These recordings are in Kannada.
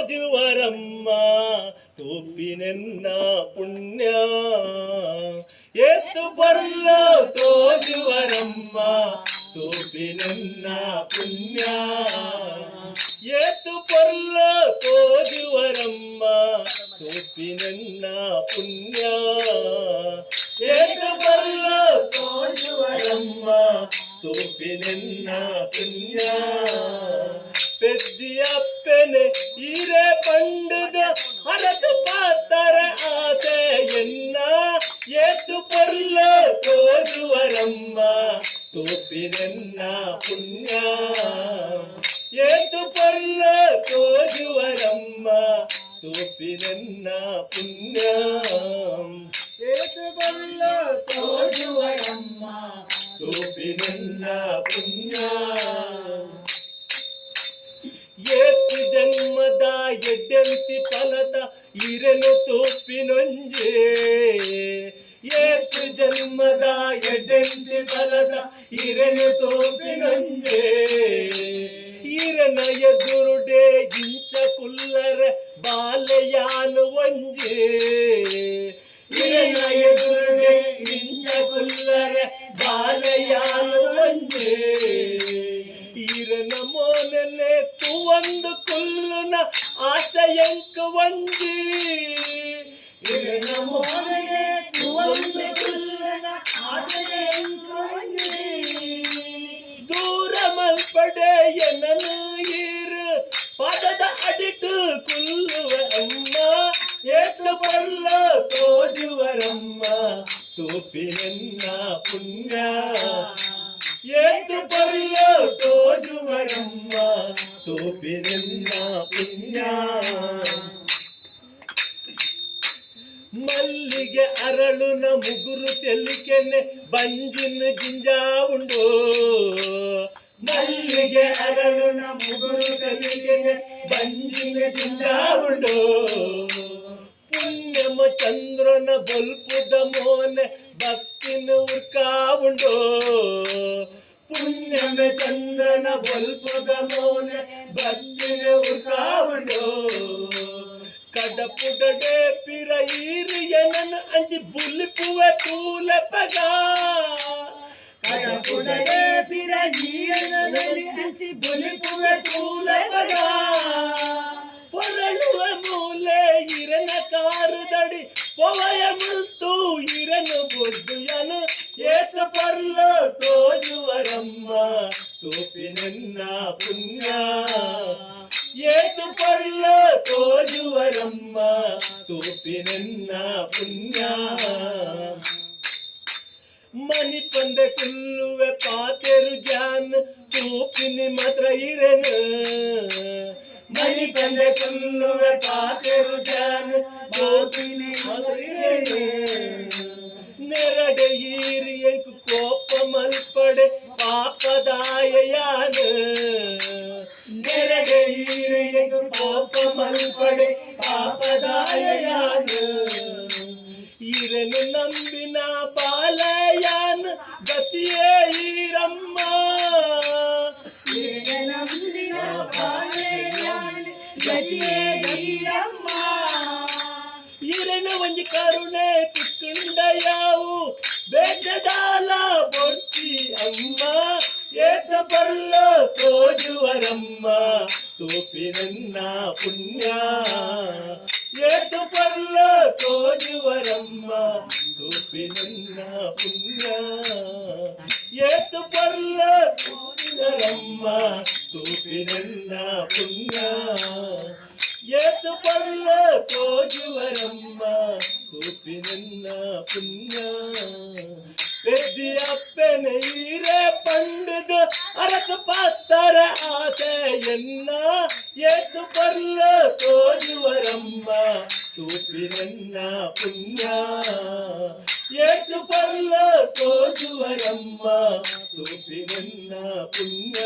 ತೋಜುವರಮ್ಮ ತೂಪಿನೆನ್ನ ಪುಣ್ಯ ಏತು ಬರ್ಲ ತೋಜುವರಮ್ಮ ತೂಪಿನೆನ್ನ ಪುಣ್ಯ ಏತು ಬರ್ಲ ತೋಜುವರಮ್ಮ ತೂಪಿನೆನ್ನ ಪುಣ್ಯ ಏತು ಬರ್ಲ ತೋಜುವರಮ್ಮ ತೂಪಿನೆನ್ನ ಪುಣ್ಯ పెద్దియప్పనే ఈరే పండుగ అరకు పాతర ఆసే ఎన్న ఏతు పొర్ల తోజువరమ్మ తోపినెన్న పుణ్య ఏతు పొర్ల తోజువరమ్మ తోపినెన్న పుణ్య ఏతు పొర్ల తోజువరమ్మ తోపినెన్న పుణ్య ಏತು ಜನ್ಮದ ಎಡ್ಡೆಂತಿ ಫಲದ ಇರೆನು ತೋಪಿನೊಂಜೆ ಏತು ಜನ್ಮದ ಎಡ್ಡೆಂತಿ ಫಲದ ಇರೆನು ತೋಪಿನೊಂಜೆ ಇರನ ಎದುರುಡೆ ಗಿಂಚ ಕುಲ್ಲರ ಬಾಲಯಾನು ಒಂಜೆ ಇರನ ಎದುರುಡೆ ಗಿಂಚ ಕುಲ್ಲರ ಬಾಲಯಾನು ಒಂಜೆ ಈರನ ಮೋನನೆ ಒಂದು ಕುಲ್ಲುನ ಆಸೆಯಂಕ ಒಂಜಿ ಈರನ ಮೋನನೆ ಒಂದು ಕುಲ್ಲುನ ಆಸೆಯಂಕ ಒಂಜಿ ದೂರ ಮಲ್ಪಡೆ ಎನ್ನನು ಈರು ಪದದ ಅಡಿಟು ಕುಲ್ಲುವ ಅಮ್ಮ ಏತು ಬರ್ಲ ತೋಜುವರಮ್ಮ ತೂಪಿನೆನ್ನ ಪುಣ್ಯ ಏತು ಬರ್ಲ ತೋಜುವರಮ್ಮ ತೂಪಿನೆನ್ನ ಪುಣ್ಯ ಮಲ್ಲಿಗೆ ಅರಳುನ ಮುಗುರು ತೆಲಿಕೆನೆ ಬಂಜಿನ ಗಿಂಜಾ ಉಂಡೋ ಮಲ್ಲಿಗೆ ಅರಳುನ ಮುಗುರು ತೆಲಿಕೆನೆ ಬಂಜಿನ ಗಿಂಜಾ ಉಂಡೋ ಪುಣ್ಯಮ ಚಂದ್ರನ ಬಲ್ಪುದ ಮೋನೆ ಭಕ್ತಿನ ಉರ್ಕಾವುಂಡೋ ಪುಣ್ಯಮ ಚಂದ್ರನ ಬಲ್ಪುದ ಮೋನೆ ಭಕ್ತಿನ ಉರ್ಕಾವುಂಡೋ ಕಡಪುಡಡೆ ಪಿರ ಈರಿಯನನ ಅಂಚಿ ಬುಲಿಪುವೆ ಪೂಲ ಪಗ ಕಡಪುಡಡೆ ಪಿರ ಈರಿಯನನ ಅಂಚಿ ಬುಲಿಪುವೆ ಪೂಲ ಪಗ ಪೊರಳುವ ಮೂಲೆ ಇರನ ಕಾರುದಡಿ ಪೊವಯ ಮುಲ್ತು ಇರನು ಬೊಡ್ಡುಯನು ಏತು ಪರ್ಲ ತೋಜುವರಮ್ಮ ತೂಪಿನೆನ್ನ ಪುಣ್ಯ ಏತು ಪರ್ಲ ತೋಜುವರಮ್ಮ ತೂಪಿನೆನ್ನ ಪುಣ್ಯ ಮನಿ ಪಂದೆ ಕುಲ್ಲುವೆ ಪಾತೆರು ಜಾನ್ ತೂಪಿನಿ ಮಾತ್ರ ಇರೆನು ಮನಿ ಪಂದೆ ಕುಲ್ಲುವೆ ಪಾತೆರು ಜಾನ್ ತೂಪಿನಿ ಮಾತ್ರ ಇರೆನು ನೆರಡೆ ಈರಿ ಎಂಕು ಕೋಪ ಮಲ್ಪಡೆ ಪಾಪದಾಯಯಾನ ನೆರಡೆ ಈರಿ ಎಂಕು ಕೋಪ ಮಲ್ಪಡೆ ಪಾಪದಾಯಯಾನ ಈರನು ನಂಬಿನ ಬಾಲಯಾನ ಗತಿಯೇ ಈರಮ್ಮ ಈರನು ನಂಬಿನ ಬಾಲಯಾನ ಗತಿಯೇ ಈರಮ್ಮ ಈರನ ಒಂಜಿ ಕರುಣೆ ತಿಕ್ಕುಂಡಯಾವು ಬೇಜದಾಲ ಬೊರ್ತಿ ಅಮ್ಮ ಏತ ಬರ್ಲ ತೋಜುವರಮ್ಮ ತೂಪಿನೆನ್ನ ಪುಣ್ಯ ಏತು ಬರ್ಲ ತೋಜುವರಮ್ಮ ತೂಪಿನೆನ್ನ ಪುಣ್ಯ ಏತು ಬರ್ಲ ತೋಜುವರಮ್ಮ ತೂಪಿನೆನ್ನ ಪುಣ್ಯ ಏತು ಬರ್ಲ ತೋಜುವರಮ್ಮ ತೂಪಿನೆನ್ನ ಪುಣ್ಯ பெதியப்பனை ஈரே பண்டுது அரசு பாத்தர ஆசை என்ன ஏத்து பர்ல தோஜுவரಮ್ಮ தூப்பினெನ್ನ ಪುಣ್ಯ ಏತು ಪರ್ಲ ತೋಜುವರಮ್ಮ ತೂಪಿನೆನ್ನ ಪುಣ್ಯ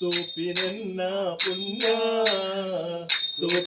ತೂಪಿನೆನ್ನ ಪುಣ್ಯ